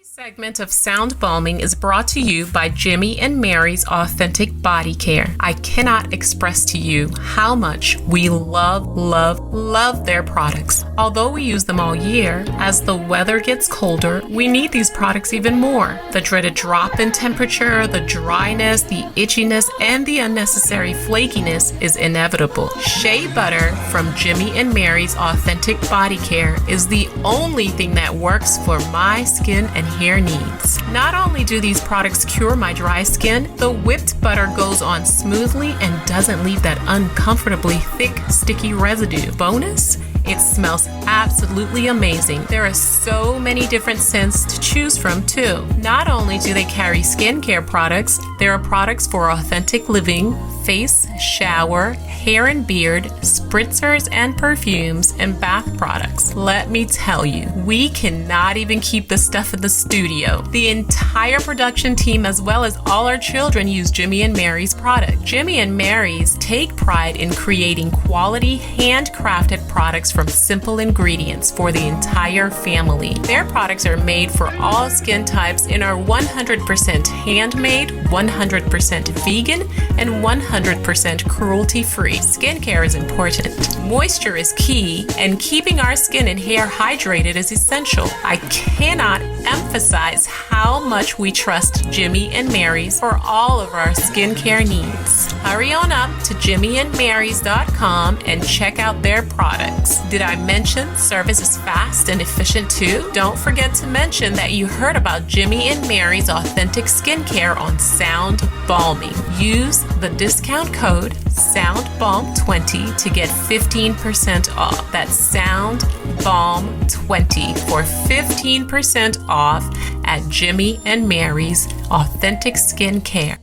Today's segment of Sound Balming is brought to you by Jimmy and Mary's Authentic Body Care. I cannot express to you how much we love their products. Although we use them all year, as the weather gets colder, we need these products even more. The dreaded drop in temperature, the dryness, the itchiness, and the unnecessary flakiness is inevitable. Shea butter from Jimmy and Mary's Authentic Body Care is the only thing that works for my skin and hair needs. Not only do these products cure my dry skin, the whipped butter goes on smoothly and doesn't leave that uncomfortably thick, sticky residue. Bonus? It smells absolutely amazing. There are so many different scents to choose from too. Not only do they carry skincare products, there are products for authentic living, face, shower, hair and beard, spritzers and perfumes, and bath products. Let me tell you, we cannot even keep the stuff in the studio. The entire production team as well as all our children use Jimmy and Mary's product. Jimmy and Mary's take pride in creating quality, handcrafted products from simple ingredients for the entire family. Their products are made for all skin types and are 100% handmade, 100% vegan, and 100% cruelty-free. Skincare is important. Moisture is key, and keeping our skin and hair hydrated is essential. I cannot emphasize how much we trust Jimmy and Mary's for all of our skincare needs. Hurry on up to jimmyandmarys.com and check out their products. Did I mention service is fast and efficient too? Don't forget to mention that you heard about Jimmy and Mary's Authentic Skincare on Sound Balming. Use the discount code SOUNDBALM20 to get 15% off. That's SOUNDBALM20 for 15% off at Jimmy and Mary's Authentic Skincare.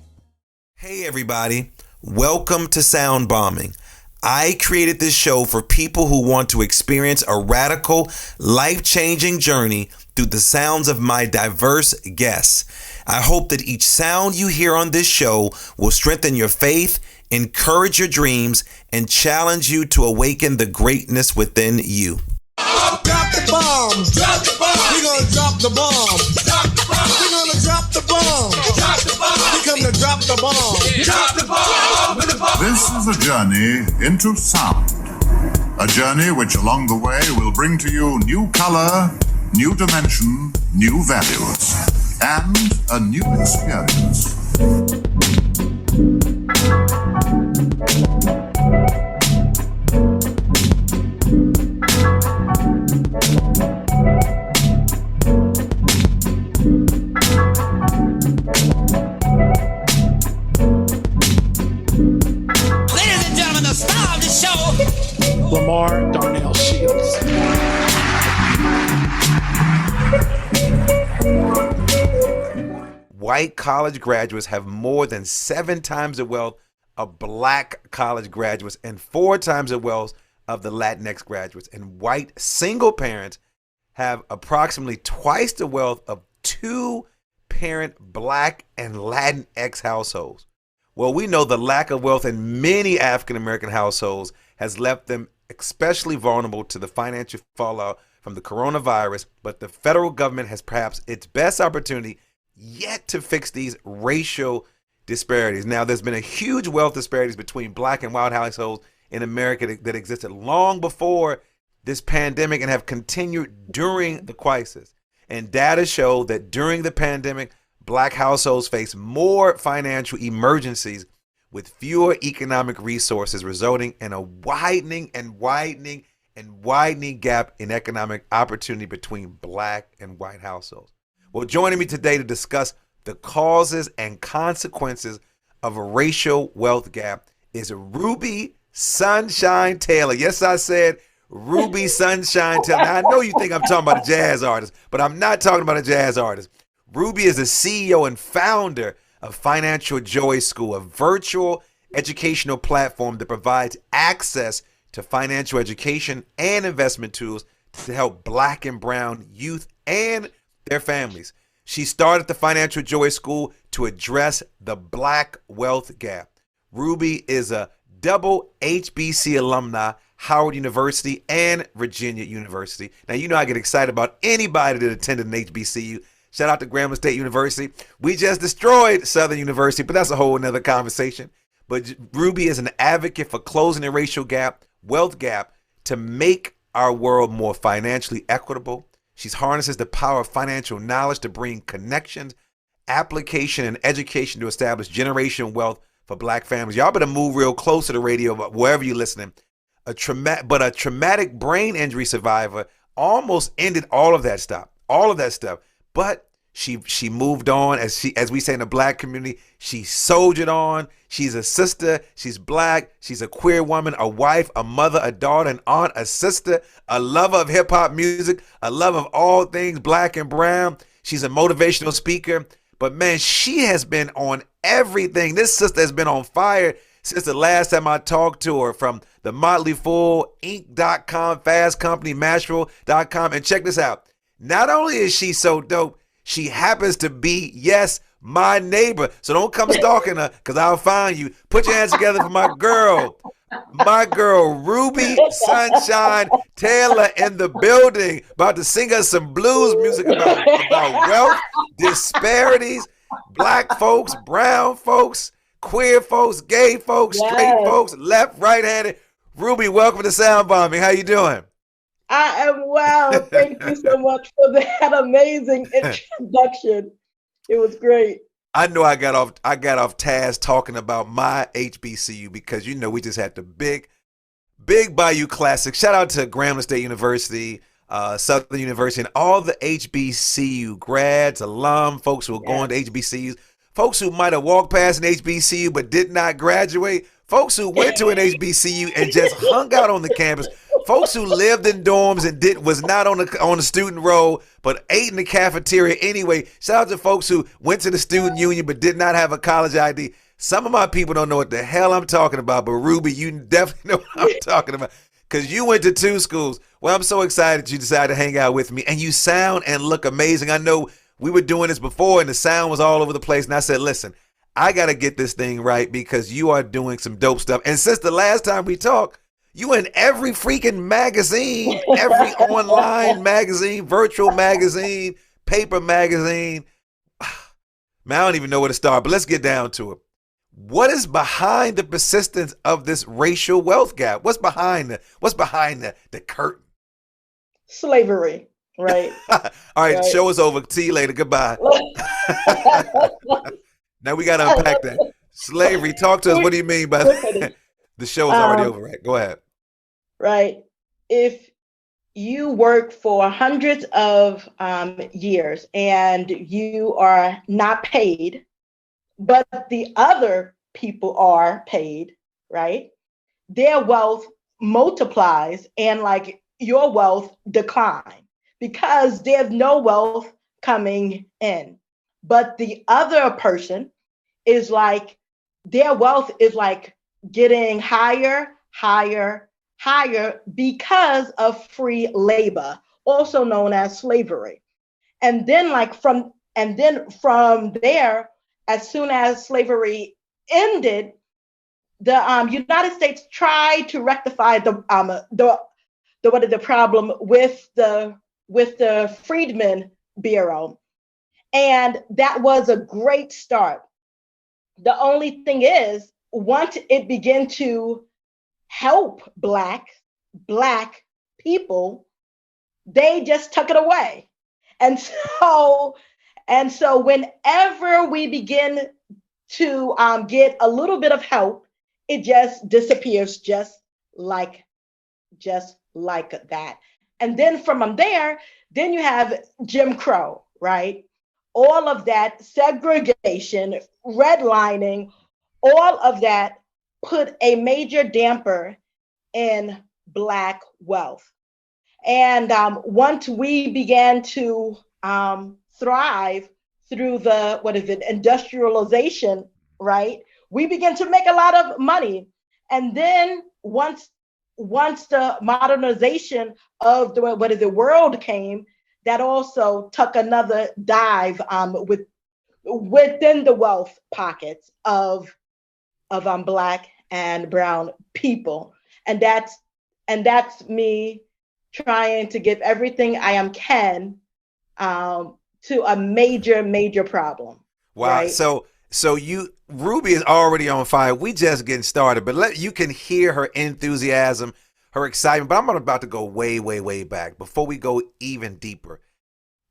Hey everybody, welcome to Sound Bombing. I created this show for people who want to experience a radical, life-changing journey through the sounds of my diverse guests. I hope that each sound you hear on this show will strengthen your faith, encourage your dreams, and challenge you to awaken the greatness within you. Drop the bomb. Drop the bomb. We're gonna drop the bomb. Drop the bomb. We're gonna drop the bomb. Drop the bomb. We come to drop the bomb. Drop the bomb. With the bomb. This is a journey into sound. A journey which along the way will bring to you new color, new dimension, new values, and a new experience. Lamar Darnell Shields. White college graduates have more than 7 times the wealth of black college graduates and 4 times the wealth of the Latinx graduates. And white single parents have approximately twice the wealth of 2-parent black and Latinx households. Well, we know the lack of wealth in many African American households has left them especially vulnerable to the financial fallout from the coronavirus, but the federal government has perhaps its best opportunity yet to fix these racial disparities. Now, there's been a huge wealth disparities between black and white households in America that existed long before this pandemic and have continued during the crisis. And data show that during the pandemic, black households face more financial emergencies with fewer economic resources, resulting in a widening gap in economic opportunity between black and white households. Well, joining me today to discuss the causes and consequences of a racial wealth gap is Ruby Sunshine Taylor. Yes, I said Ruby Sunshine Taylor. Now, I know you think I'm talking about a jazz artist, but I'm not talking about a jazz artist. Ruby is the CEO and founder of Financial Joy School, a virtual educational platform that provides access to financial education and investment tools to help black and brown youth and their families. She started the Financial Joy School to address the black wealth gap. Ruby is a double HBC alumni, Howard University and Virginia University. Now, you know I get excited about anybody that attended an HBCU. Shout out to Grambling State University. We just destroyed Southern University, but that's a whole nother conversation. But Ruby is an advocate for closing the racial gap, wealth gap, to make our world more financially equitable. She harnesses the power of financial knowledge to bring connections, application, and education to establish generational wealth for Black families. Y'all better move real close to the radio, wherever you're listening. A traumatic brain injury survivor almost ended all of that stuff. But she moved on, as we say in the Black community. She soldiered on. She's a sister. She's Black. She's a queer woman, a wife, a mother, a daughter, an aunt, a sister, a lover of hip hop music, a lover of all things Black and brown. She's a motivational speaker. But man, she has been on everything. This sister has been on fire since the last time I talked to her, from the Motley Fool, Inc.com, Fast Company, Mashable.com. And check this out. Not only is she so dope, she happens to be, yes, my neighbor. So don't come stalking her, because I'll find you. Put your hands together for my girl, Ruby Sunshine Taylor, in the building, about to sing us some blues music about wealth, disparities, Black folks, brown folks, queer folks, gay folks, straight folks, left, right-handed. Ruby, welcome to Sound Bombing. How you doing? I am well. Thank you so much for that amazing introduction. It was great. I know I got off task talking about my HBCU, because we just had the big Bayou Classic. Shout out to Grambling State University, Southern University, and all the HBCU grads, alum, folks who are going to HBCUs, folks who might have walked past an HBCU but did not graduate, folks who went to an HBCU and just hung out on the campus, folks who lived in dorms and was not on the student roll but ate in the cafeteria anyway. Shout out to folks who went to the student union but did not have a college ID. Some of my people don't know what the hell I'm talking about, but Ruby, you definitely know what I'm talking about, because you went to 2 schools. Well, I'm so excited you decided to hang out with me, and you sound and look amazing. I know we were doing this before and the sound was all over the place, and I said, listen, I got to get this thing right, because you are doing some dope stuff. And since the last time we talked, you in every freaking magazine, every online magazine, virtual magazine, paper magazine. Man, I don't even know where to start, but let's get down to it. What is behind the persistence of this racial wealth gap? What's behind the curtain? Slavery, right? All right, show is over. See you later. Goodbye. Now we got to unpack that. Slavery. Talk to us. What do you mean by that? The show is already over, right? Go ahead. Right. If you work for hundreds of years and you are not paid, but the other people are paid, right? Their wealth multiplies and your wealth decline, because there's no wealth coming in. But the other person is their wealth is getting higher, because of free labor, also known as slavery. And then from there, as soon as slavery ended, the United States tried to rectify the problem with the Freedmen Bureau. And that was a great start. The only thing is, once it began to help Black people, they just took it away. And so whenever we begin to get a little bit of help, it just disappears just like that. And then from there, then you have Jim Crow, right? All of that segregation, redlining, all of that put a major damper in Black wealth. And once we began to thrive through the industrialization, right? We began to make a lot of money. And then once the modernization of the world came, that also took another dive within the wealth pockets of Black and brown people. And that's me trying to give everything I can to a major, major problem. Wow. Right? So Ruby is already on fire. We just getting started, but you can hear her enthusiasm, her excitement. But I'm about to go way, way, way back before we go even deeper.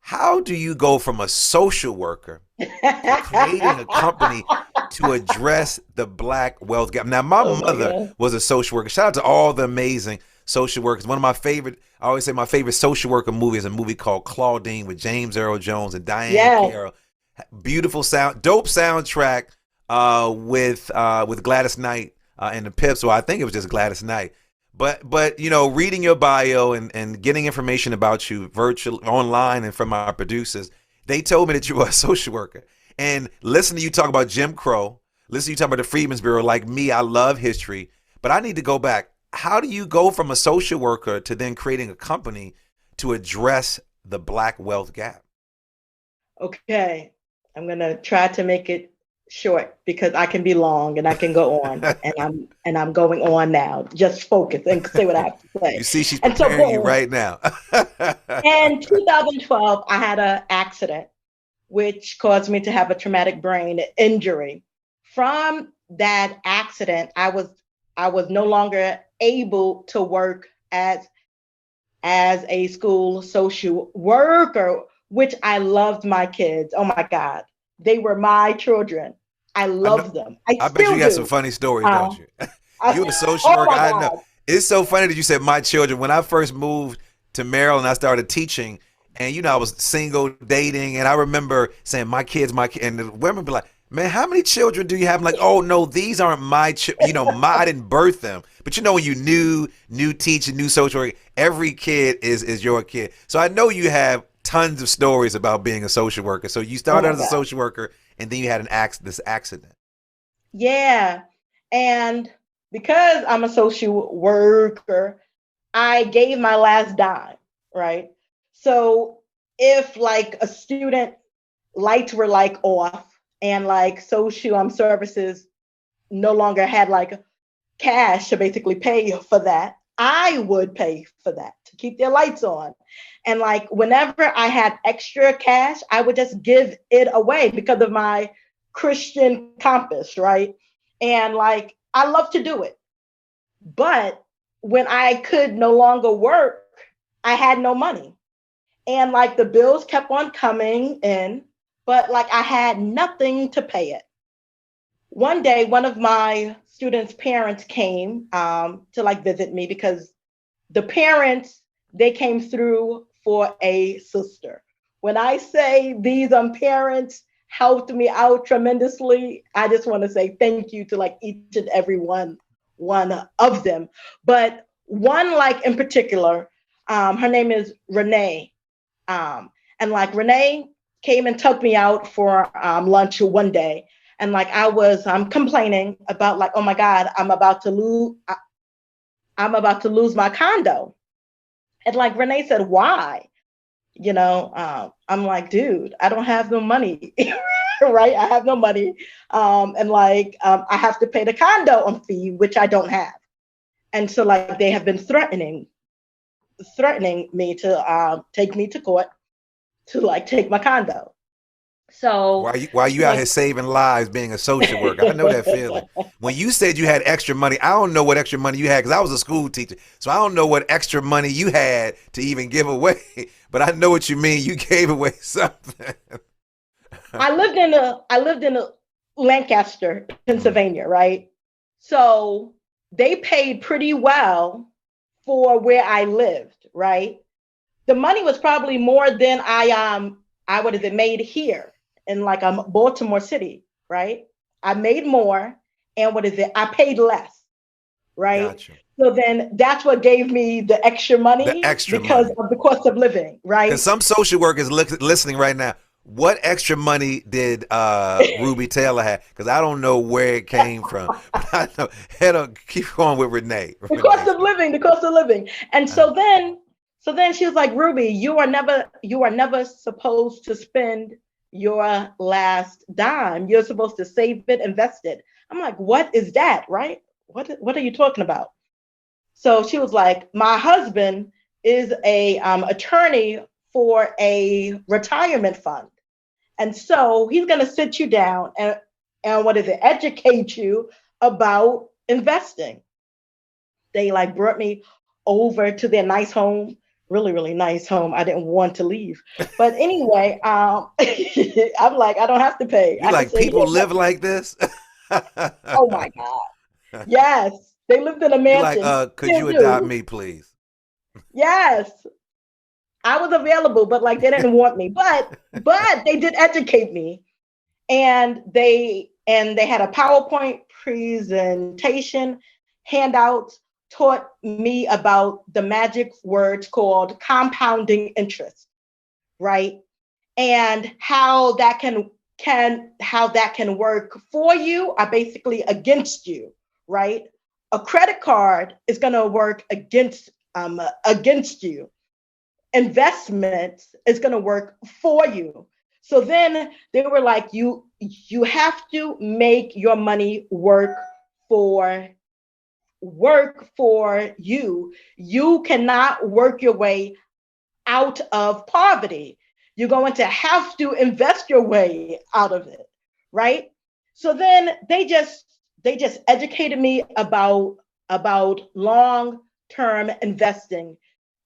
How do you go from a social worker to creating a company to address the Black wealth gap? Now, my mother was a social worker. Shout out to all the amazing social workers. One of my favorite, I always say my favorite social worker movie is a movie called Claudine with James Earl Jones and Diane Carroll. Beautiful sound, dope soundtrack with Gladys Knight and the Pips. Well, I think it was just Gladys Knight. But you know, reading your bio and getting information about you virtually online and from our producers, they told me that you were a social worker. And listen to you talk about Jim Crow, listen to you talk about the Freedmen's Bureau. Like me, I love history, but I need to go back. How do you go from a social worker to then creating a company to address the Black wealth gap? Okay, I'm gonna try to make it short because I can be long and I can go on, and I'm going on now. Just focus and say what I have to say. You see, she's preparing you right now. In 2012, I had an accident, which caused me to have a traumatic brain injury. From that accident, I was no longer able to work as a school social worker, which I loved my kids. Oh my God. They were my children. I love them. I bet you got some funny stories, don't you? You a social worker, I know. It's so funny that you said my children. When I first moved to Maryland, I started teaching, and you know, I was single, dating, and I remember saying, my kids, and the women would be like, man, how many children do you have? I'm like, oh no, these aren't my children. You know, I didn't birth them. But you know, when you new teacher, new social worker, every kid is your kid. So I know you have tons of stories about being a social worker. So you started as a social worker, and then you had this accident. Yeah. And because I'm a social worker, I gave my last dime, right? So if like a student lights were like off and like social services no longer had like cash to basically pay for that, I would pay for that to keep their lights on. And like whenever I had extra cash, I would just give it away because of my Christian compass, right? And like I love to do it. But when I could no longer work, I had no money. And like the bills kept on coming in, but like I had nothing to pay it. One day, one of my students' parents came to like visit me because the parents, they came through for a sister. When I say these parents helped me out tremendously, I just want to say thank you to like each and every one of them. But one like in particular, her name is Renee. And like Renee came and took me out for lunch one day. And like I was complaining about like, oh my God, I'm about to lose my condo. And like Renee said, why? You know, I'm like, dude, I don't have no money, right? I have no money. And like, I have to pay the condo fee, which I don't have. And so like, they have been threatening me to take me to court to like take my condo. So why you out here saving lives being a social worker? I know that feeling. When you said you had extra money, I don't know what extra money you had because I was a school teacher. So I don't know what extra money you had to even give away. But I know what you mean. You gave away something. I lived in Lancaster, Pennsylvania, right? So they paid pretty well for where I lived, right? The money was probably more than I made here in like Baltimore City, right? I made more, and I paid less, right? Gotcha. So then that's what gave me the extra money because of the cost of living, right? Because some social workers listening right now, what extra money did Ruby Taylor have? Because I don't know where it came from. But I know. Keep going with Renee. The cost of living. And so then she was like, Ruby, you are never supposed to spend your last dime. You're supposed to save it, invest it. I'm like, what is that, right? What are you talking about? So she was like, my husband is a attorney for a retirement fund. And so he's going to sit you down and what is it, educate you about investing. They like brought me over to their nice home, really, really nice home. I didn't want to leave. But anyway, I'm like, I don't have to pay. You like people live like this? Oh my God. Yes. They lived in a You're mansion. like, could you adopt me, please? Yes. I was available, but like they didn't want me. But they did educate me. And they had a PowerPoint presentation, handouts, taught me about the magic words called compounding interest, right? And how that can work for you or basically against you, right? A credit card is going to work against you. Investment is going to work for you. So then they were like, you have to make your money work for you. You cannot work your way out of poverty. You're going to have to invest your way out of it, right? So then they just educated me about long-term investing,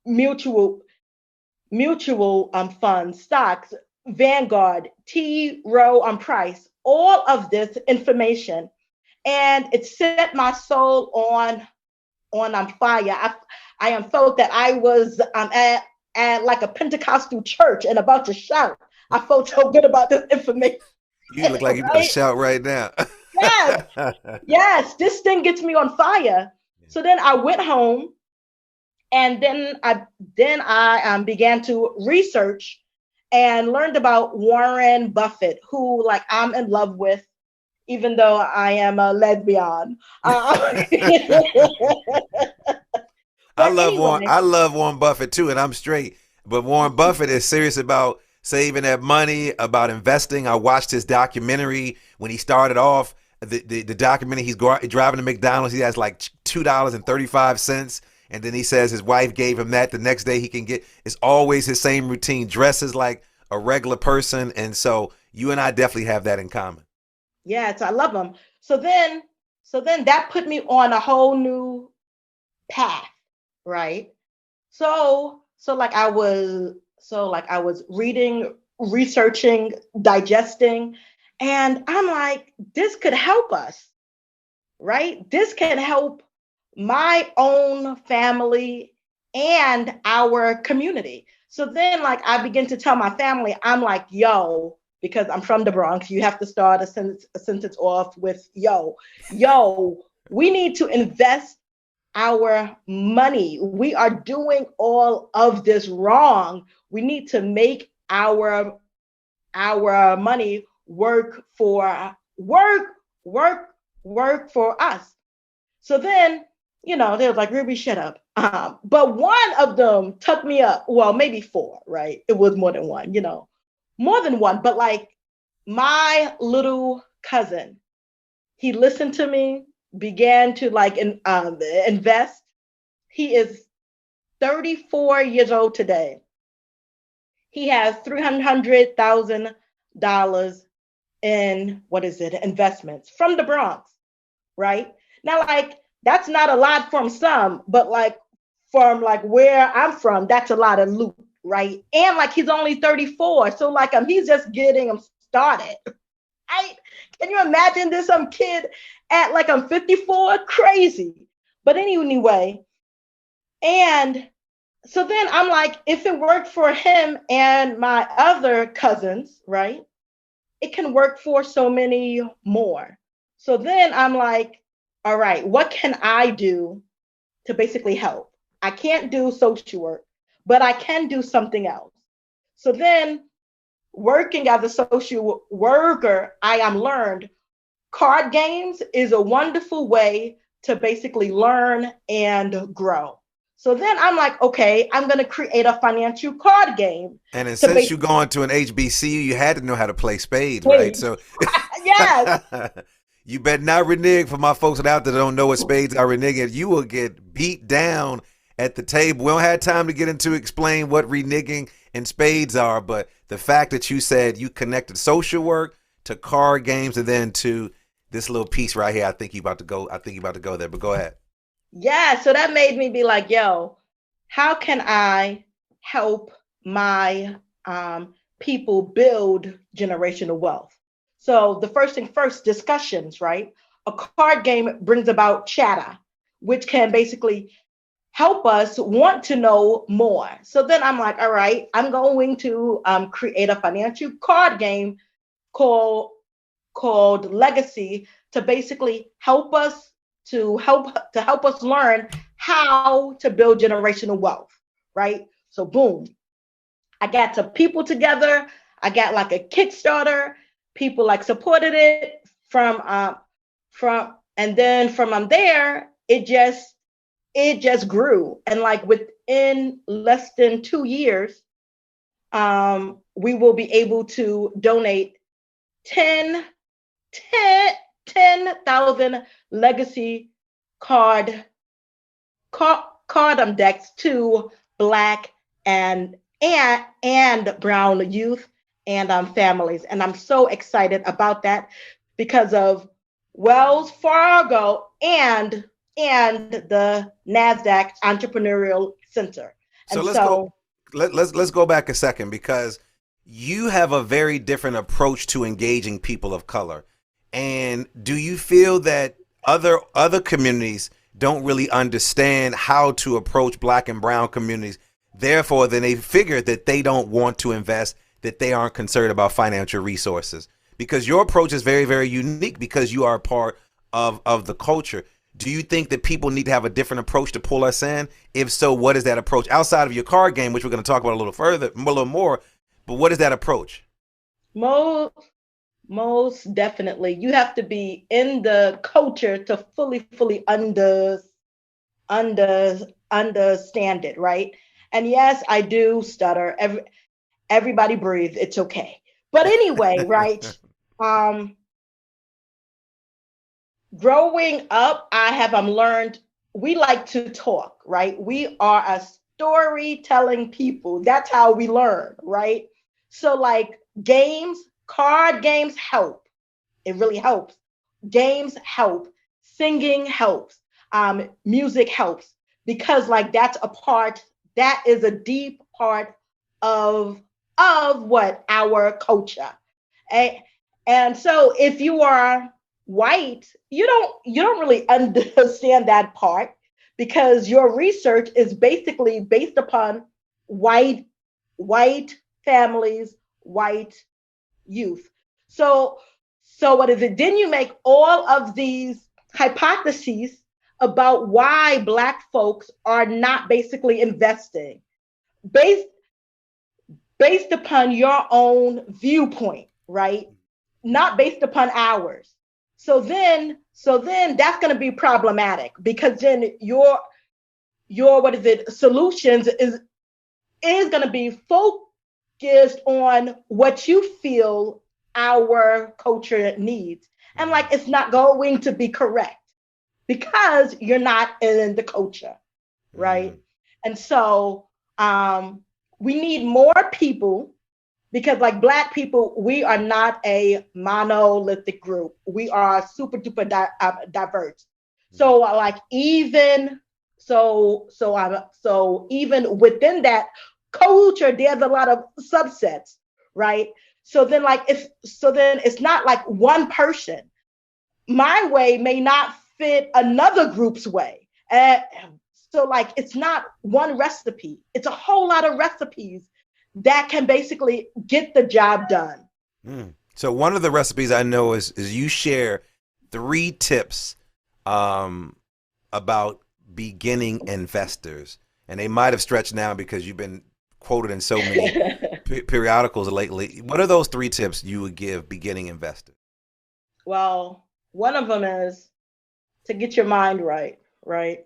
mutual funds, stocks, Vanguard, T. Rowe Price, all of this information. And it set my soul on fire. I felt that I was at like a Pentecostal church and about to shout. I felt so good about this information. You look like you're about to shout right now. Yes. Yes, this thing gets me on fire. So then I went home, and then I began to research and learned about Warren Buffett, who like I'm in love with, even though I am a lesbian. I love Warren Buffett too, and I'm straight. But Warren Buffett is serious about saving that money, about investing. I watched his documentary when he started off. The documentary, he's driving to McDonald's. He has like $2.35, and then he says his wife gave him that. The next day he can get. It's always his same routine. Dresses like a regular person, and so you and I definitely have that in common. Yes, I love him. So then that put me on a whole new path, right? So I was reading, researching, digesting, and I'm like, this could help us, right? This can help my own family and our community. So then like I begin to tell my family, I'm like, yo, because I'm from the Bronx, you have to start a sentence off with yo, we need to invest our money. We are doing all of this wrong. We need to make our money work for us. So then, they was like, Ruby, shut up. But one of them took me up. Well, maybe four, right? It was more than one, more than one. But like my little cousin, he listened to me, began to like invest. He is 34 years old today. He has $300,000 in investments from the Bronx, right? Now, like that's not a lot from some, but like from like where I'm from, that's a lot of loot, right? And like he's only 34, so like he's just getting him started. Can you imagine this? Some kid at like I'm 54, crazy. But anyway, and so then I'm like, if it worked for him and my other cousins, right, it can work for so many more. So then I'm like, all right, what can I do to basically help? I can't do social work, but I can do something else. So then working as a social worker, I am learned card games is a wonderful way to basically learn and grow. So then I'm like, okay, I'm going to create a financial card game. And then since you going to an HBCU, you had to know how to play spades, right? So yes. You better not renege. For my folks out there that don't know what spades are, reneging. You will get beat down at the table. We don't have time to get into explain what reneging and spades are, but the fact that you said you connected social work to card games and then to this little piece right here, I think you about to go there, but go ahead. Yeah, so that made me be like, yo, how can I help my people build generational wealth? So the first thing first, discussions, right? A card game brings about chatter, which can basically help us want to know more. So then I'm like, all right, I'm going to create a financial card game called Legacy to basically help us learn how to build generational wealth, right? So boom, I got some people together. I got like a Kickstarter. People like supported it and then from there, it just grew. And like within less than 2 years, we will be able to donate 10,000 legacy card decks to Black and brown youth and families. And I'm so excited about that because of Wells Fargo and the NASDAQ Entrepreneurial Center. So And let's go back a second, because you have a very different approach to engaging people of color. And do you feel that other communities don't really understand how to approach Black and brown communities? Therefore, then they figure that they don't want to invest, that they aren't concerned about financial resources. Because your approach is very, very unique because you are a part of the culture. Do you think that people need to have a different approach to pull us in? If so, what is that approach outside of your card game, which we're going to talk about a little more? But what is that approach? Most definitely, you have to be in the culture to fully understand it, right? And yes, I do stutter. Everybody breathe. It's okay. But anyway, right? Growing up, I have learned we like to talk, right? We are a storytelling people. That's how we learn, right? So like card games help. It really helps. Games help. Singing helps. Music helps, because like that is a deep part of what our culture. And so if you are white, you don't really understand that part, because your research is basically based upon white families, white youth. So what is it? Then you make all of these hypotheses about why Black folks are not basically investing based upon your own viewpoint, right? Not based upon ours. So then that's going to be problematic, because then your solutions is going to be focused on what you feel our culture needs. And like, it's not going to be correct because you're not in the culture, right? Mm-hmm. And so we need more people, because like Black people, we are not a monolithic group. We are super duper diverse. So like even even within that culture, there's a lot of subsets, right? So then it's not like one person. My way may not fit another group's way. So like it's not one recipe. It's a whole lot of recipes that can basically get the job done. So one of the recipes I know is you share 3 tips about beginning investors, and they might have stretched now because you've been quoted in so many periodicals lately. What are those 3 tips you would give beginning investors? Well, one of them is to get your mind right, right?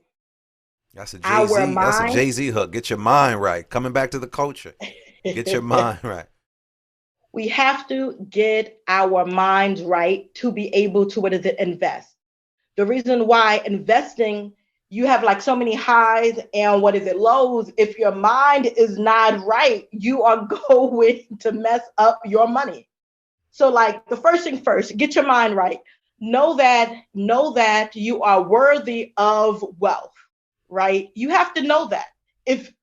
That's a Jay-Z hook. Get your mind right. Coming back to the culture. Get your mind right. We have to get our minds right to be able to invest. The reason why investing you have like so many highs and what is it, lows. If your mind is not right, you are going to mess up your money. So like the first thing first, get your mind right. Know that you are worthy of wealth, right? You have to know that. If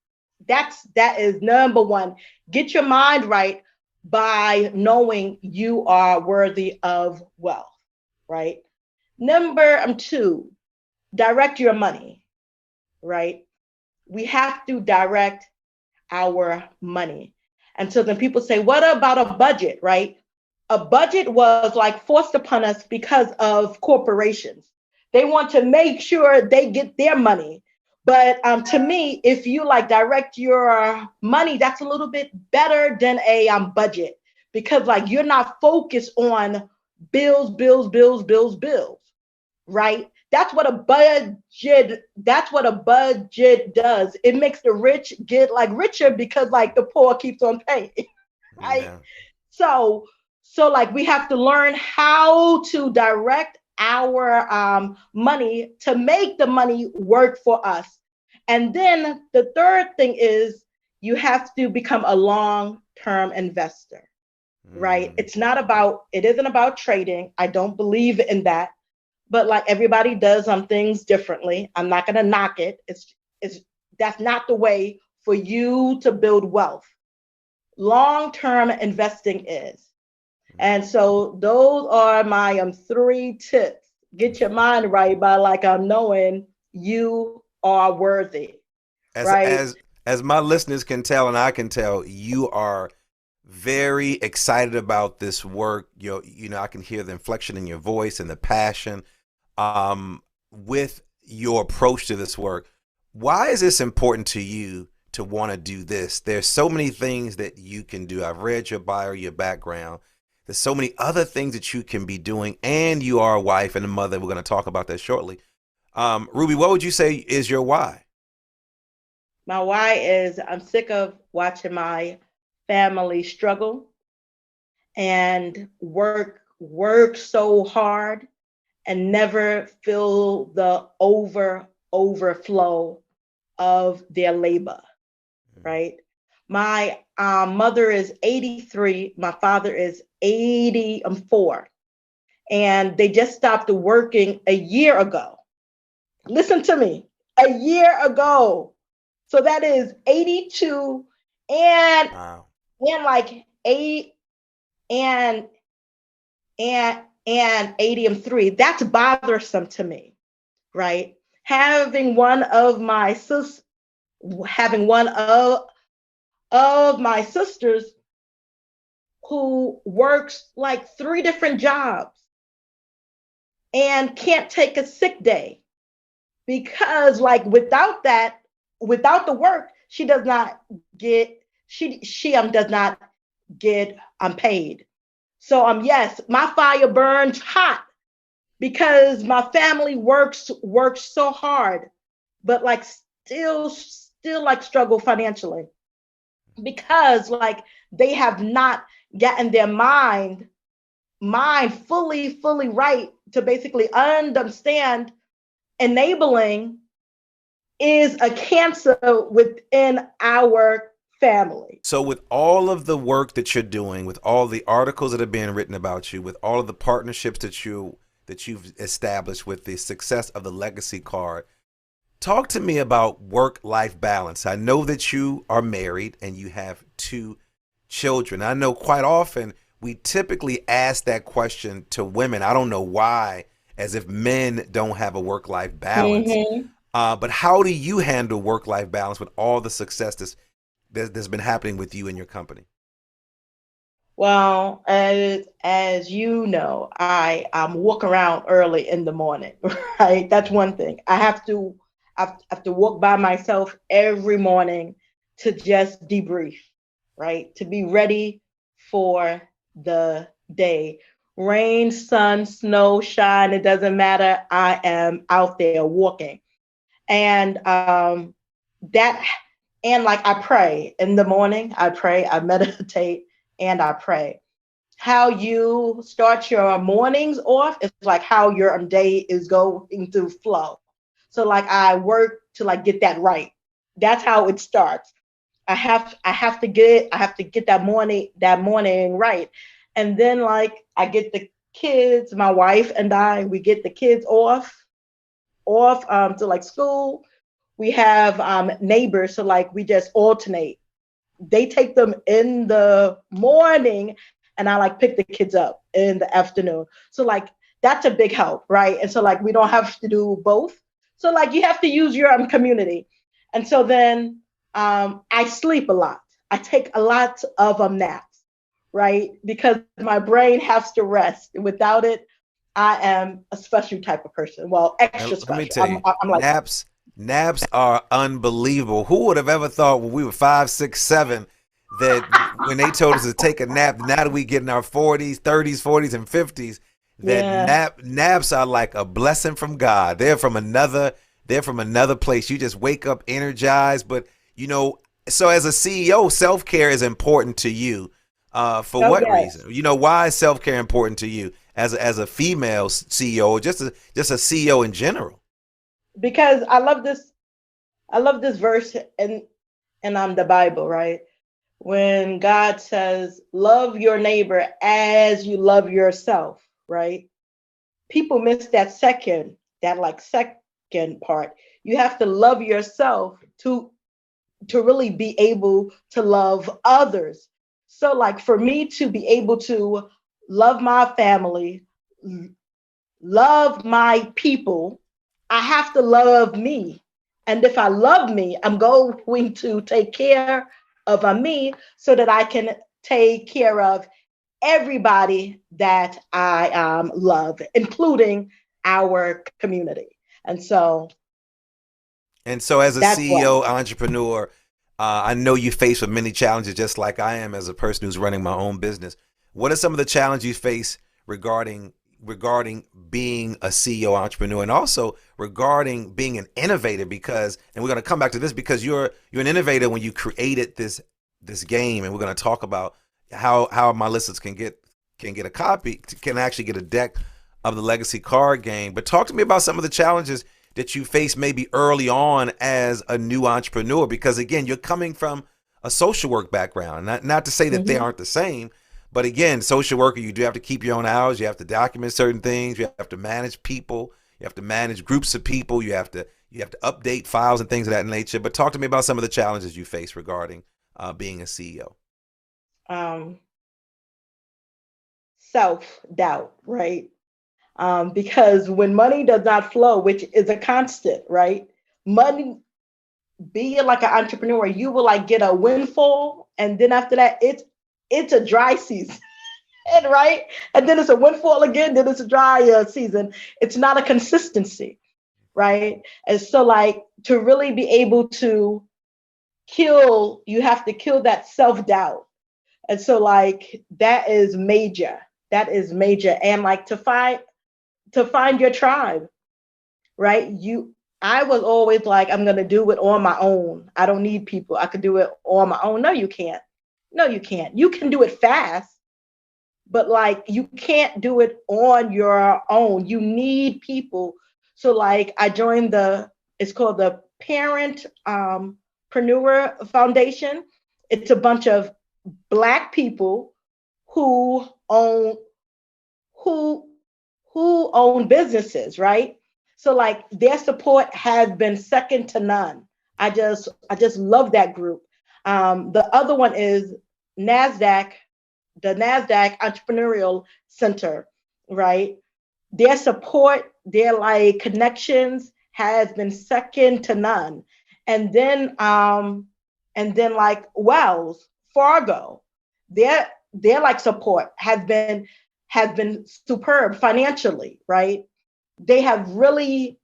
that is number one. Get your mind right by knowing you are worthy of wealth, right? Number two, direct your money, right? We have to direct our money. And so then people say, what about a budget, right? A budget was like forced upon us because of corporations. They want to make sure they get their money. But to me, if you like direct your money, that's a little bit better than a budget, because like you're not focused on bills, bills, bills, bills, bills, right? That's what a budget does. It makes the rich get like richer because like the poor keeps on paying. Right? Yeah. So like we have to learn how to direct our money to make the money work for us. And then the third thing is you have to become a long-term investor, right? Mm. It isn't about trading. I don't believe in that. But like everybody does some things differently. I'm not going to knock it. It's That's not the way for you to build wealth. Long-term investing is. And so those are my three tips. Get your mind right by like knowing you are worthy, As right? as as my listeners can tell, and I can tell, you are very excited about this work. I can hear the inflection in your voice and the passion with your approach to this work. Why is this important to you to want to do this? There's so many things that you can do. I've read your bio, your background. There's so many other things that you can be doing, and you are a wife and a mother. We're going to talk about that shortly. Ruby, what would you say is your why? My why is I'm sick of watching my family struggle and work so hard and never feel the overflow of their labor, right? My mother is 83. My father is 84. And they just stopped working a year ago. Listen to me, a year ago. So that is 82 and Wow. and like eight and 83. That's bothersome to me, right? Having one of my sisters who works like three different jobs and can't take a sick day because like without the work, she does not get does not get paid. So yes, my fire burns hot because my family works so hard, but like still like struggle financially because like they have not gotten their mind fully right to basically understand enabling is a cancer within our family. So with all of the work that you're doing, with all the articles that are being written about you, with all of the partnerships that you've established, with the success of the legacy card, talk to me about work-life balance. I know that you are married and you have 2 children. I know quite often we typically ask that question to women. I don't know why, as if men don't have a work-life balance. Mm-hmm. But how do you handle work-life balance with all the success that's been happening with you and your company? Well, as you know, I walk around early in the morning, right? That's one thing. I have to walk by myself every morning to just debrief, right? To be ready for the day. Rain, sun, snow, shine, it doesn't matter. I am out there walking. And that and like I pray in the morning, I meditate and I pray. How you start your mornings off is like how your day is going to flow. So like I work to like get that right. That's how it starts. I have to get that morning right. And then like I get the kids, my wife and I, we get the kids off to like school. We have neighbors, so like we just alternate. They take them in the morning and I like pick the kids up in the afternoon. So like that's a big help, right? And so like we don't have to do both. So like you have to use your community. And so then I sleep a lot. I take a lot of naps, right? Because my brain has to rest. Without it, I am a special type of person. Well, And extra let me special. tell you, I'm like, naps are unbelievable. Who would have ever thought when we were 5, 6, 7 that when they told us to take a nap, now that we get in our 40s, 30s, 40s, and 50s, that yeah. naps are like a blessing from God. They're from another place. You just wake up energized. But so as a CEO, self-care is important to you. For Oh what yes. reason? Why is self-care important to you as a female CEO, or just a CEO in general? Because I love this verse in the Bible, right? When God says, love your neighbor as you love yourself, right? People miss that like second part. You have to love yourself to really be able to love others. So like for me to be able to love my family, love my people, I have to love me. And if I love me, I'm going to take care of me so that I can take care of everybody that I love, including our community. And so And so, as a that's why. CEO, entrepreneur, I know you face with many challenges, just like I am as a person who's running my own business. What are some of the challenges you face regarding being a CEO entrepreneur, and also regarding being an innovator? Because, and we're going to come back to this, because you're an innovator when you created this game, and we're going to talk about how my listeners can get a copy, can actually get a deck of the Legacy card game. But talk to me about some of the challenges that you face maybe early on as a new entrepreneur, because again, you're coming from a social work background. Not to say that they Mhm. aren't the same, but again, social worker, you do have to keep your own hours. You have to document certain things. You have to manage people. You have to manage groups of people. You have to update files and things of that nature. But talk to me about some of the challenges you face regarding being a CEO. Um, Self doubt, right? Because when money does not flow, which is a constant, right? Money, being like an entrepreneur, you will like get a windfall, and then after that, it's a dry season, and right, and then it's a windfall again, then it's a dry season. It's not a consistency, right? And so, like to really be able to you have to kill that self doubt, and so like that is major. That is major, and like to find your tribe, right? I was always like, I'm gonna do it on my own. I don't need people. I could do it on my own. No, you can't. No, you can't. You can do it fast, but like you can't do it on your own. You need people. So like I joined it's called the Parent Preneur Foundation. It's a bunch of Black people who own who own businesses, right? So like their support has been second to none. I just love that group. The other one is NASDAQ, the NASDAQ Entrepreneurial Center, right? Their support, their like connections has been second to none. And then like Wells Fargo, their like support has been superb financially, right? They have really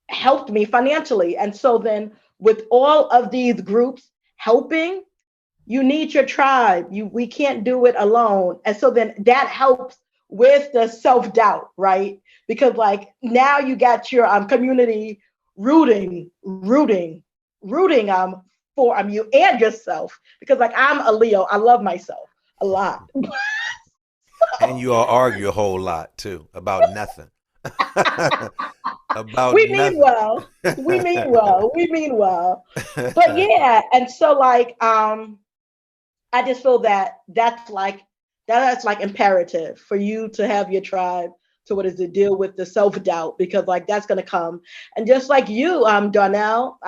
helped me financially. And so then with all of these groups helping, you need your tribe. We can't do it alone. And so then that helps with the self-doubt, right? Because like now you got your community rooting for you and yourself. Because like I'm a Leo, I love myself a lot. And you all argue a whole lot too about nothing. about We mean nothing. well. We mean well. We mean well. But yeah, and so like I just feel that that's like imperative for you to have your tribe to what is to deal with the self-doubt, because like that's gonna come. And just like you, Darnell,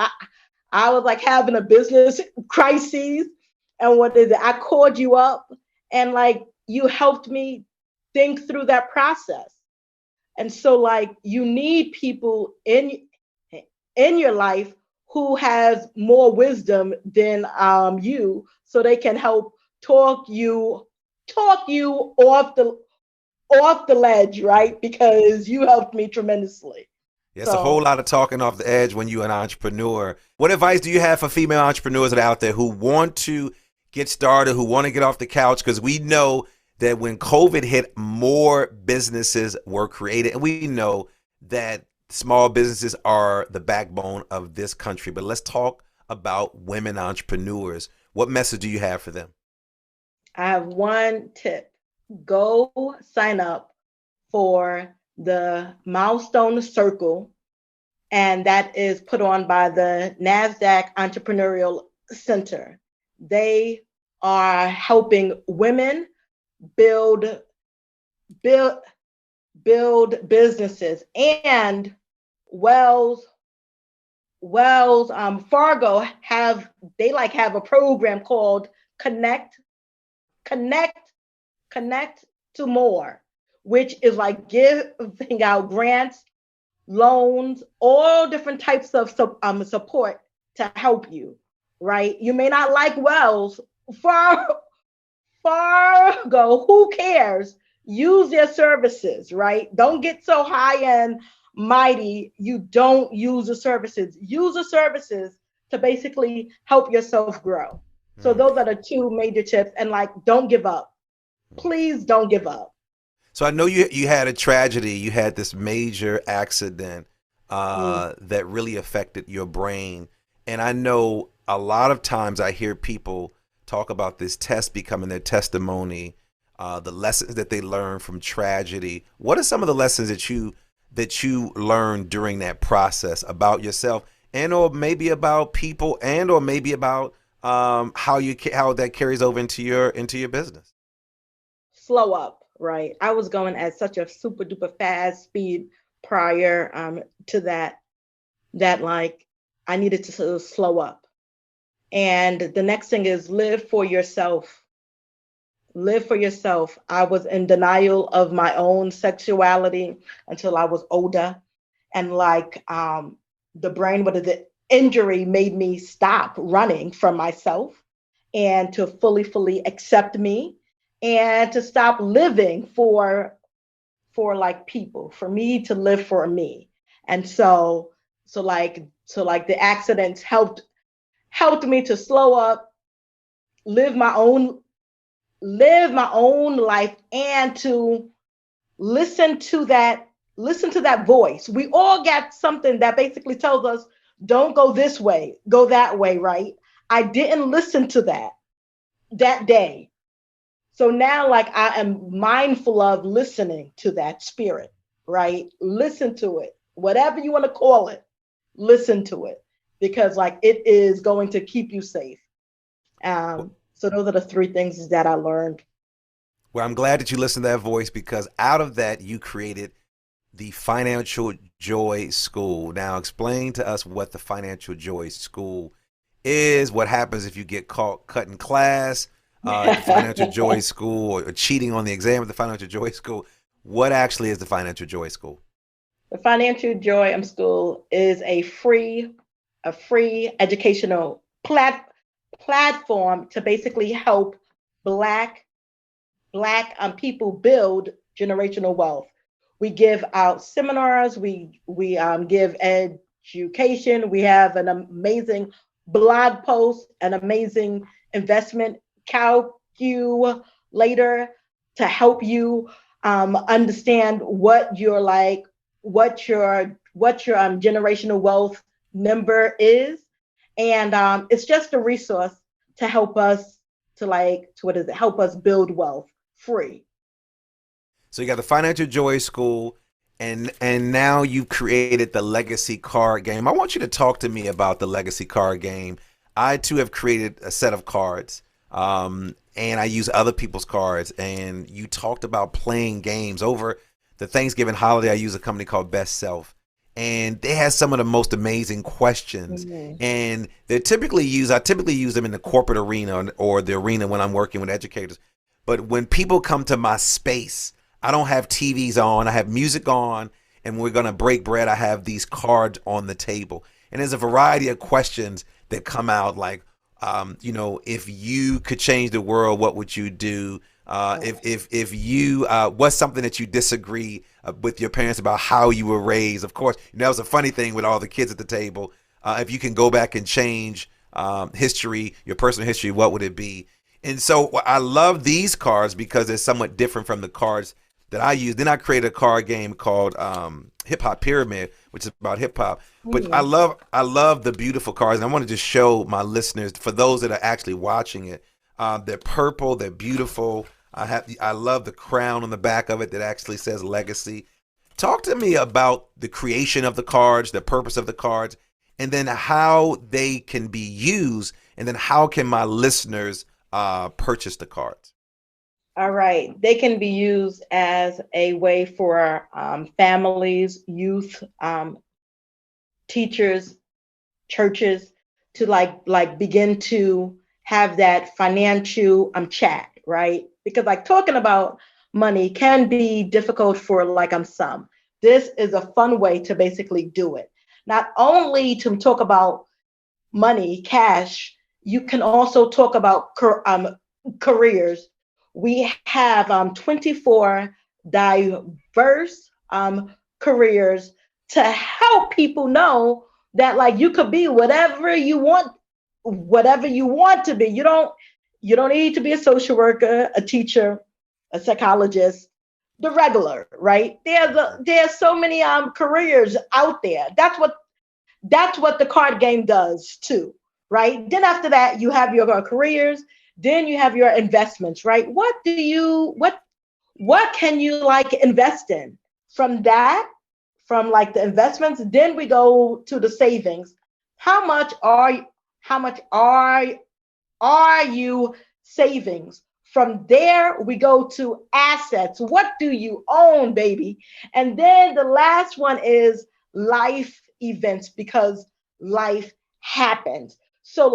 I was like having a business crisis, and what is it? I called you up and like you helped me think through that process. And so like you need people in your life who has more wisdom than you, so they can help talk you off the ledge, right? Because you helped me tremendously. It's a whole So lot of talking off the edge when you're an entrepreneur. What advice do you have for female entrepreneurs that are out there who want to get started, who want to get off the couch? Because we know that when COVID hit, more businesses were created. And we know that small businesses are the backbone of this country. But let's talk about women entrepreneurs. What message do you have for them? I have one tip. Go sign up for the Milestone Circle, and that is put on by the NASDAQ Entrepreneurial Center. They are helping women build build businesses. And Wells Fargo have a program called Connect Connect Connect to More, which is like giving out grants, loans, all different types of support to help you, right? You may not like Wells Fargo, who cares? Use their services, right? Don't get so high and mighty. You don't use the services. Use the services to basically help yourself grow. So Mm. those are the two major tips. And like, don't give up. Please don't give up. So I know you had a tragedy. You had this major accident Mm. that really affected your brain. And I know a lot of times I hear people talk about this test becoming their testimony, the lessons that they learn from tragedy. What are some of the lessons that you learned during that process about yourself, and or maybe about people, and or maybe about how that carries over into your business? Slow up, right? I was going at such a super duper fast speed prior to that like I needed to sort of slow up. And the next thing is live for yourself. Live for yourself. I was in denial of my own sexuality until I was older. And like the brain, what is it? Injury made me stop running from myself and to fully accept me and to stop living for like people, for me to live for me. And so like the accidents helped me to slow up, live my own live my own life, and to listen to that voice. We all got something that basically tells us don't go this way, go that way, right? I didn't listen to that day. So now like I am mindful of listening to that spirit, right? Listen to it. Whatever you want to call it, listen to it, because like it is going to keep you safe. So those are the three things that I learned. Well, I'm glad that you listened to that voice, because out of that you created the Financial Joy School. Now, explain to us what the Financial Joy School is. What happens if you get caught cutting class at the Financial Joy School, or cheating on the exam at the Financial Joy School? What actually is the Financial Joy School? The Financial Joy School is a free educational platform to basically help black people build generational wealth. We give out seminars, we give education, we have an amazing blog post, an amazing investment calculator to help you understand what your generational wealth number is. And it's just a resource to help us help us build wealth free. So you got the Financial Joy School, and now you've created the legacy card game. I want you to talk to me about the legacy card game. I too have created a set of cards, and I use other people's cards. And you talked about playing games over the Thanksgiving holiday. I use a company called Best Self, and they have some of the most amazing questions. And they're typically used. I typically use them in the corporate arena or the arena when I'm working with educators. But when people come to my space, I don't have TVs on. I have music on, and we're gonna break bread. I have these cards on the table, and there's a variety of questions that come out, like, if you could change the world, what would you do? If you, what's something that you disagree with your parents about how you were raised? Of course, that was a funny thing with all the kids at the table. If you can go back and change history, your personal history, what would it be? And so I love these cards because they're somewhat different from the cards that I use. Then I created a card game called Hip Hop Pyramid, which is about hip hop. But I love the beautiful cards, and I want to just show my listeners, for those that are actually watching it, they're purple, they're beautiful. I love the crown on the back of it that actually says legacy. Talk to me about the creation of the cards, the purpose of the cards, and then how they can be used, and then how can my listeners purchase the cards. All right. They can be used as a way for families, youth, teachers, churches to like begin to have that financial chat, right? Because like talking about money can be difficult for some. This is a fun way to basically do it. Not only to talk about money, cash, you can also talk about careers. We have 24 diverse careers to help people know that you could be whatever you want to be. You don't need to be a social worker, a teacher, a psychologist, the regular, right? There's so many careers out there. That's what the card game does too, right? Then after that, you have your careers. Then you have your investments, right? What can you invest in? From that, from the investments, then we go to the savings. How much are you savings? From there, we go to assets. What do you own, baby? And then the last one is life events, because life happens. So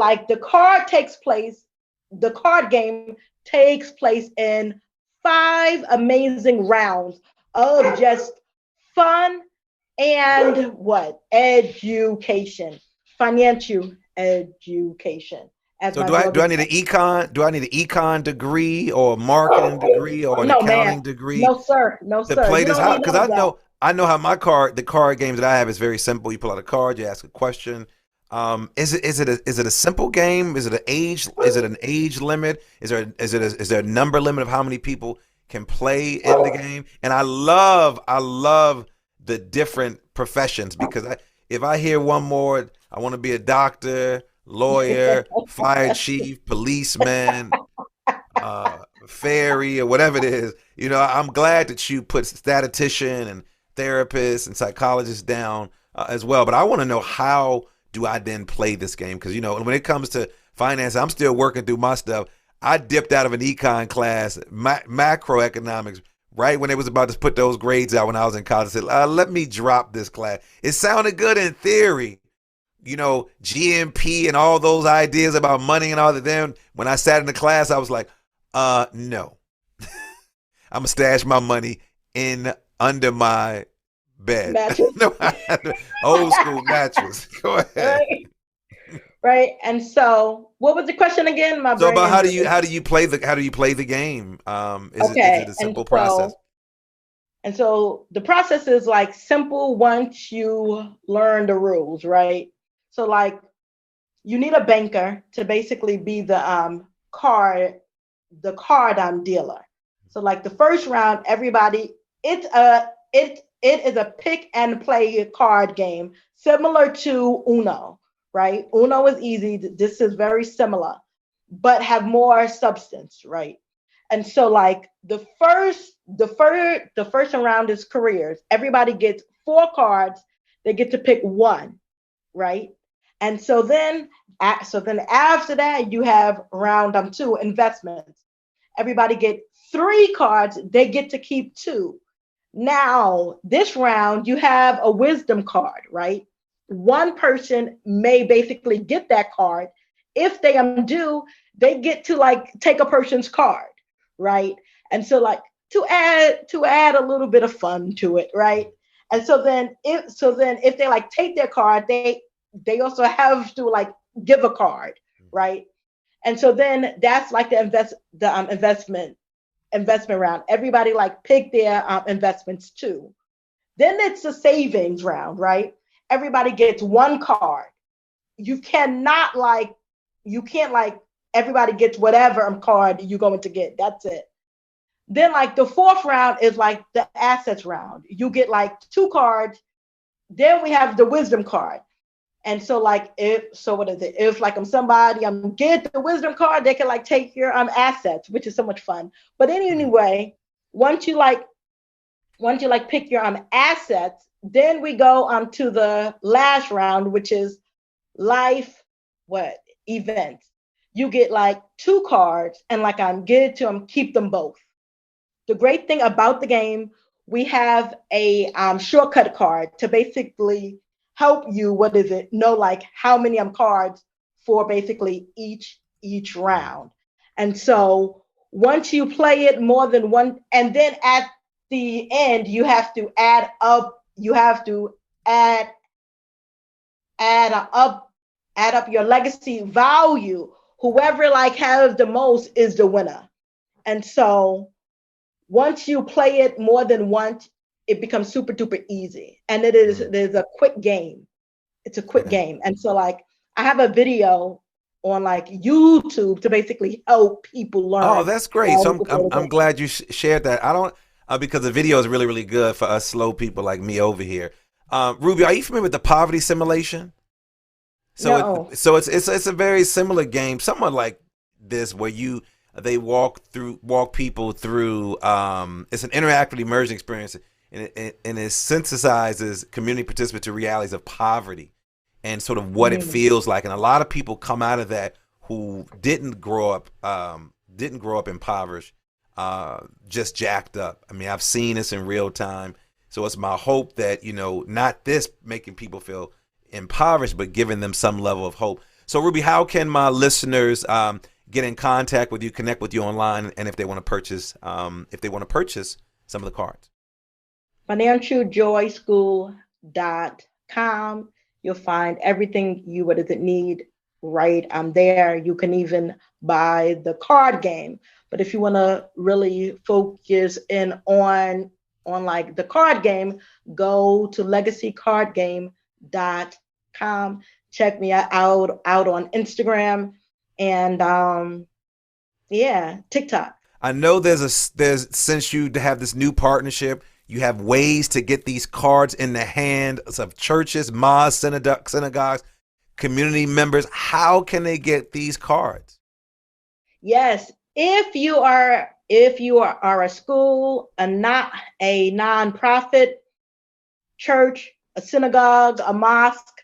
the card game takes place in 5 amazing rounds of just fun and education, financial education. So do I need an econ degree or a marketing degree or an accounting degree? No, sir. To play this out, because I know how the card games that I have is very simple. You pull out a card, you ask a question. Is it a simple game? Is it an age limit? Is there a number limit of how many people can play in the game? And I love the different professions, because if I hear one more, I want to be a doctor, lawyer, fire chief, policeman, fairy, or whatever it is. I'm glad that you put statistician and therapist and psychologist down as well. But I want to know, how do I then play this game? Because when it comes to finance, I'm still working through my stuff. I dipped out of an econ class, macroeconomics, right when they was about to put those grades out when I was in college. I said, let me drop this class. It sounded good in theory, GMP and all those ideas about money and all that. Then when I sat in the class, I was like, no, I'm gonna stash my money under my bed. No, old school mattress. Go ahead. Right. And so, what was the question again? So about how do you play the game? Is it a simple process? And so the process is simple once you learn the rules, right? So you need a banker to basically be the card dealer. So the first round, everybody, it is a pick and play card game, similar to Uno, right? Uno is easy. This is very similar, but have more substance, right? And so the first the first round is careers. Everybody gets 4 cards. They get to pick one, right? And so then after that, you have round 2, investments. Everybody get 3 cards. They get to keep 2. Now, this round, you have a wisdom card, right? One person may basically get that card. If they undo, they get to like take a person's card, right? And so like to add a little bit of fun to it, right? And so then if they like take their card, they also have to like give a card, right? And so then that's like the investment round. Everybody like pick their investments too. Then it's the savings round, right? Everybody gets 1 card. You cannot like you can't like everybody gets whatever card you're going to get. That's it. Then like the 4th round is like the assets round. You get like 2 cards. Then we have the wisdom card. And so like what is it? If like I'm somebody, I'm get the wisdom card, they can like take your assets, which is so much fun. But anyway, once you pick your assets, then we go on to the last round, which is life events. You get like 2 cards, and like I'm good to keep them both. The great thing about the game, we have a shortcut card to basically help you know like how many cards for basically each round. And so once you play it more than one, and then at the end you have to add up your legacy value. Whoever like has the most is the winner. And so once you play it more than once, it becomes super duper easy. And there's a quick game. It's a quick game. And so like I have a video on like YouTube to basically help people learn. Oh, that's great. So I'm glad you shared that. I don't because the video is really, really good for us slow people like me over here. Ruby, are you familiar with the poverty simulation? So no. It's a very similar game, somewhat like this, where they walk people through. It's an interactive immersion experience, and it sensitizes community participants to realities of poverty and sort of what it feels like. And a lot of people come out of that who didn't grow up impoverished, just jacked up. I mean, I've seen this in real time. So it's my hope that, not this making people feel impoverished, but giving them some level of hope. So Ruby, how can my listeners get in contact with you, connect with you online, and if they want to purchase some of the cards? financialjoyschool.com. You'll find everything you need right there. You can even buy the card game. But if you want to really focus in on like the card game, go to legacycardgame.com. Check me out on Instagram and TikTok. I know since you have this new partnership, you have ways to get these cards in the hands of churches, mosques, synagogues, community members. How can they get these cards? Yes, if you are a school, a nonprofit, church, a synagogue, a mosque,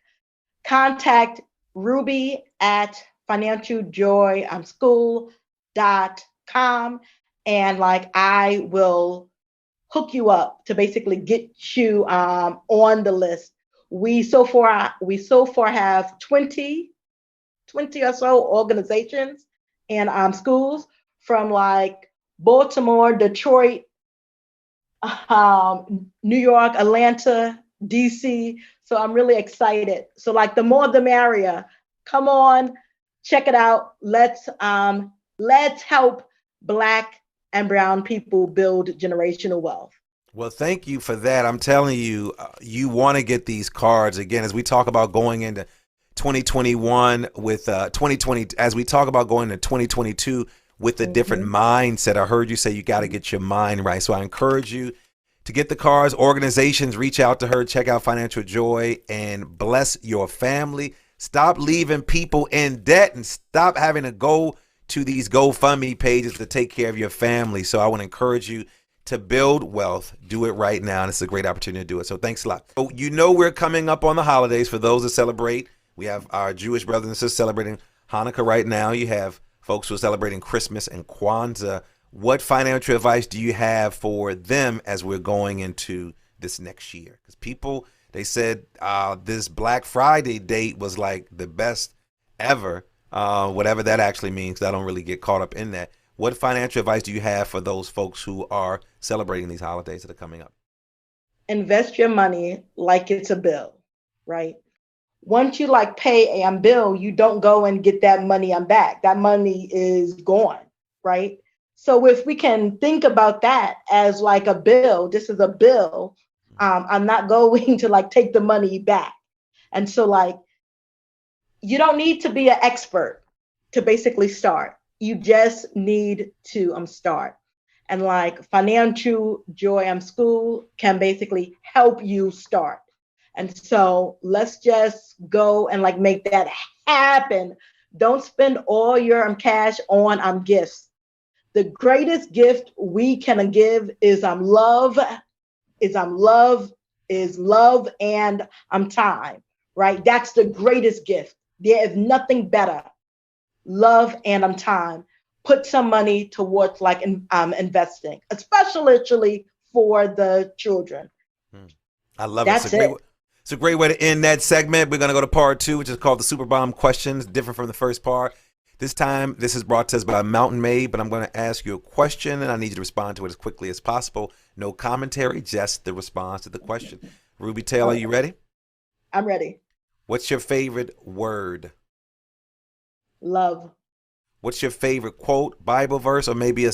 contact Ruby at financialjoyschool.com, and like I will hook you up to basically get you on the list. We so far have 20 or so organizations and schools from like Baltimore, Detroit, New York, Atlanta, DC. So I'm really excited. So like the more the merrier. Come on, check it out. Let's help Black and brown people build generational wealth. Well, thank you for that. I'm telling you, you want to get these cards again as we talk about going into 2021 with 2020, as we talk about going to 2022 with a different mindset. I heard you say you got to get your mind right. So I encourage you to get the cards. Organizations, reach out to her, check out Financial Joy, and bless your family. Stop leaving people in debt and stop having to go to these GoFundMe pages to take care of your family. So I want to encourage you to build wealth, do it right now. And it's a great opportunity to do it. So thanks a lot. Oh, we're coming up on the holidays for those that celebrate. We have our Jewish brothers and sisters celebrating Hanukkah right now. You have folks who are celebrating Christmas and Kwanzaa. What financial advice do you have for them as we're going into this next year? Because people, they said this Black Friday date was like the best ever, whatever that actually means. I don't really get caught up in that. What financial advice do you have for those folks who are celebrating these holidays that are coming up? Invest your money like it's a bill, right? Once you pay a bill, you don't go and get that money back. That money is gone, right? So if we can think about that as like a bill, this is a bill. I'm not going to take the money back. And so you don't need to be an expert to basically start. You just need to start. And Financial Joy School can basically help you start. And so let's just go and make that happen. Don't spend all your cash on gifts. The greatest gift we can give is love, and time, right? That's the greatest gift. There is nothing better. Love and time. Put some money towards investing, especially for the children. I love it. That's it. It's a great way to end that segment. We're going to go to part 2, which is called the Super Bomb Questions, different from the first part. This time, this is brought to us by Mountain Made, but I'm going to ask you a question, and I need you to respond to it as quickly as possible. No commentary, just the response to the question. Ruby Taylor, you ready? I'm ready. What's your favorite word? Love. What's your favorite quote, Bible verse, or maybe a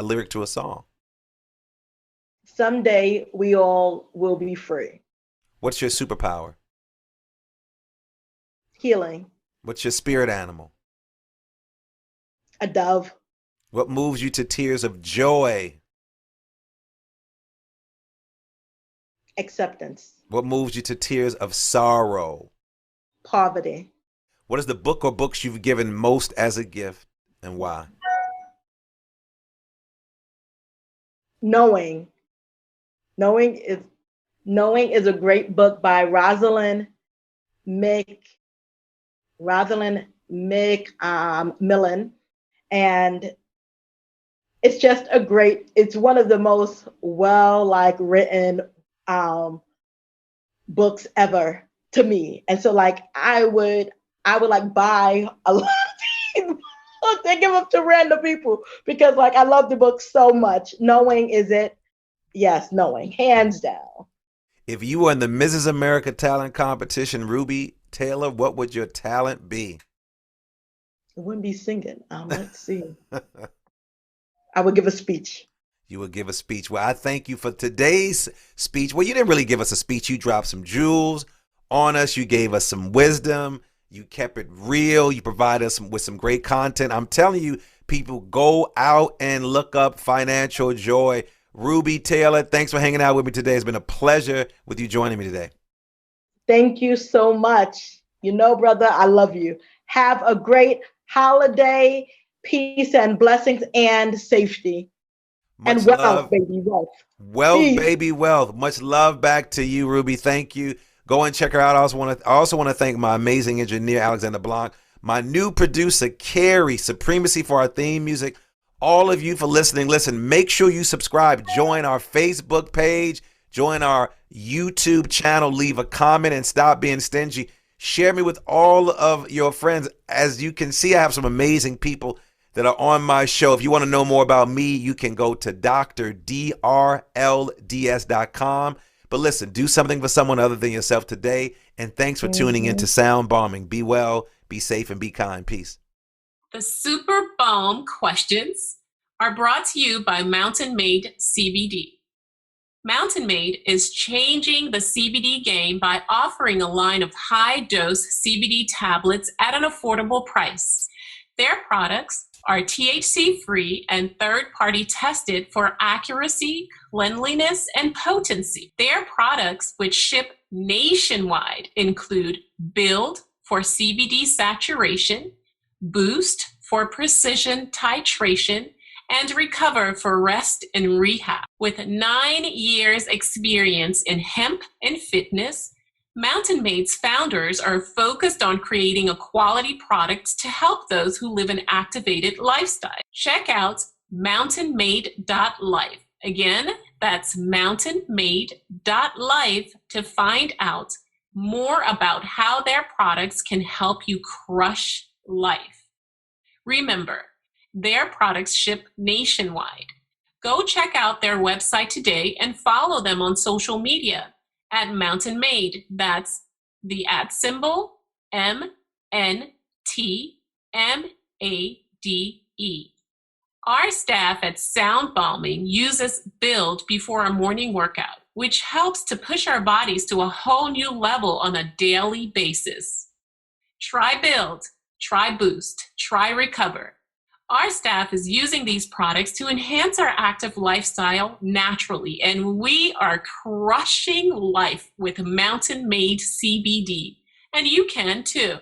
lyric to a song? Someday we all will be free. What's your superpower? Healing. What's your spirit animal? A dove. What moves you to tears of joy? Acceptance. What moves you to tears of sorrow? Poverty. What is the book or books you've given most as a gift, and why? Knowing. Knowing is a great book by Rosalind Millen, and it's just it's one of the most written books ever to me. And so I would buy a lot of these books and give them to random people because I love the book so much. Knowing is it? Yes, knowing, hands down. If you were in the Mrs. America talent competition, Ruby Taylor, what would your talent be? It wouldn't be singing. Let's see. I would give a speech. You would give a speech. Well, I thank you for today's speech. Well, you didn't really give us a speech. You dropped some jewels on us. You gave us some wisdom. You kept it real. You provided us with some great content. I'm telling you, people, go out and look up Financial Joy. Ruby Taylor, thanks for hanging out with me today. It's been a pleasure with you joining me today. Thank you so much. Brother, I love you. Have a great holiday, peace and blessings and safety. Much and wealth, love. baby, wealth. Wealth, Peace. baby, wealth. Much love back to you, Ruby. Thank you. Go and check her out. I also want to thank my amazing engineer, Alexander Blanc, my new producer, Carrie, Supremacy for our theme music. All of you for listening. Listen, make sure you subscribe. Join our Facebook page. Join our YouTube channel. Leave a comment and stop being stingy. Share me with all of your friends. As you can see, I have some amazing people that are on my show. If you want to know more about me, you can go to drdrlds.com. But listen, do something for someone other than yourself today. And thanks for tuning in to Sound Bombing. Be well, be safe, and be kind. Peace. The Super Bomb questions are brought to you by Mountain Made CBD. Mountain Made is changing the CBD game by offering a line of high-dose CBD tablets at an affordable price. Their products are THC-free and third-party tested for accuracy, cleanliness, and potency. Their products, which ship nationwide, include Build for CBD saturation, Boost for precision titration, and recover for rest and rehab. With 9 years experience in hemp and fitness, Mountain Made's founders are focused on creating a quality product to help those who live an activated lifestyle. Check out mountainmade.life. Again, that's mountainmade.life to find out more about how their products can help you crush life. Remember, their products ship nationwide. Go check out their website today and follow them on social media at Mountain Made. That's the @ MNTMADE. Our staff at Sound Balming uses Build before a morning workout, which helps to push our bodies to a whole new level on a daily basis. Try Build, try Boost, try Recover. Our staff is using these products to enhance our active lifestyle naturally, and we are crushing life with Mountain Made CBD, and you can too.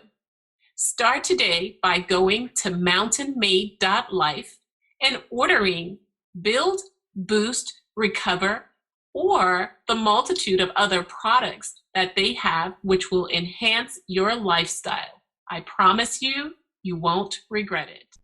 Start today by going to mountainmade.life and ordering Build, Boost, Recover, or the multitude of other products that they have which will enhance your lifestyle. I promise you, you won't regret it.